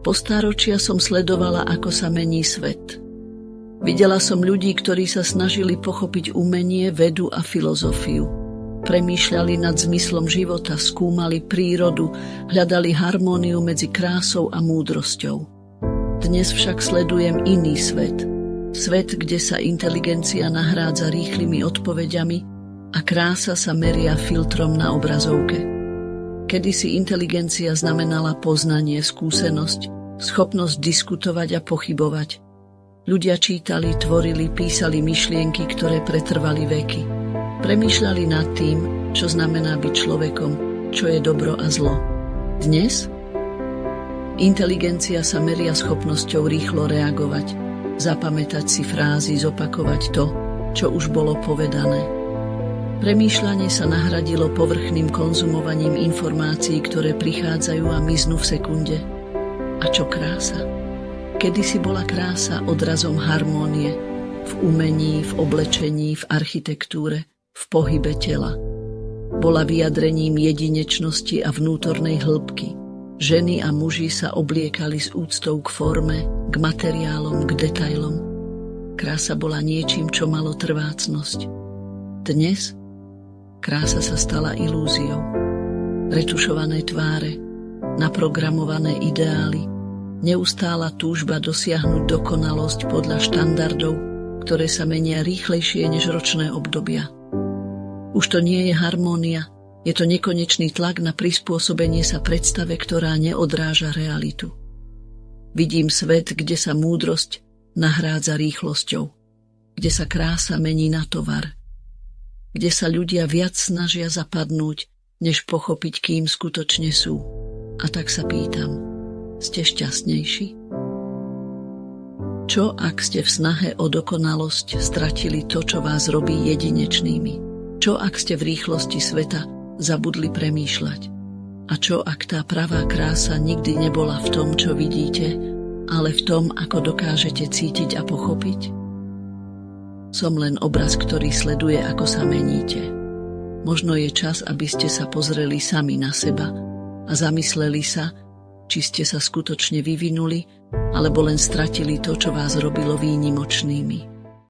Po stáročia som sledovala, ako sa mení svet. Videla som ľudí, ktorí sa snažili pochopiť umenie, vedu a filozofiu. Premýšľali nad zmyslom života, skúmali prírodu, hľadali harmóniu medzi krásou a múdrosťou. Dnes však sledujem iný svet. Svet, kde sa inteligencia nahrádza rýchlymi odpoveďami a krása sa meria filtrom na obrazovke. Kedysi inteligencia znamenala poznanie, skúsenosť, schopnosť diskutovať a pochybovať. Ľudia čítali, tvorili, písali myšlienky, ktoré pretrvali veky. Premýšľali nad tým, čo znamená byť človekom, čo je dobro a zlo. Dnes? Inteligencia sa meria schopnosťou rýchlo reagovať, zapamätať si frázy, zopakovať to, čo už bolo povedané. Premýšľanie sa nahradilo povrchným konzumovaním informácií, ktoré prichádzajú a miznú v sekunde. A čo krása? Kedysi bola krása odrazom harmónie, v umení, v oblečení, v architektúre, v pohybe tela. Bola vyjadrením jedinečnosti a vnútornej hĺbky. Ženy a muži sa obliekali s úctou k forme, k materiálom, k detailom. Krása bola niečím, čo malo trvácnosť. Dnes krása sa stala ilúziou. Retušované tváre, naprogramované ideály, neustála túžba dosiahnuť dokonalosť podľa štandardov, ktoré sa menia rýchlejšie než ročné obdobia. Už to nie je harmónia, je to nekonečný tlak na prispôsobenie sa predstave, ktorá neodráža realitu. Vidím svet, kde sa múdrosť nahrádza rýchlosťou, kde sa krása mení na tovar, kde sa ľudia viac snažia zapadnúť, než pochopiť, kým skutočne sú. A tak sa pýtam, ste šťastnejší? Čo, ak ste v snahe o dokonalosť stratili to, čo vás robí jedinečnými? Čo, ak ste v rýchlosti sveta zabudli premýšľať? A čo, ak tá pravá krása nikdy nebola v tom, čo vidíte, ale v tom, ako dokážete cítiť a pochopiť? Som len obraz, ktorý sleduje, ako sa meníte. Možno je čas, aby ste sa pozreli sami na seba a zamysleli sa, či ste sa skutočne vyvinuli, alebo len stratili to, čo vás robilo výnimočnými.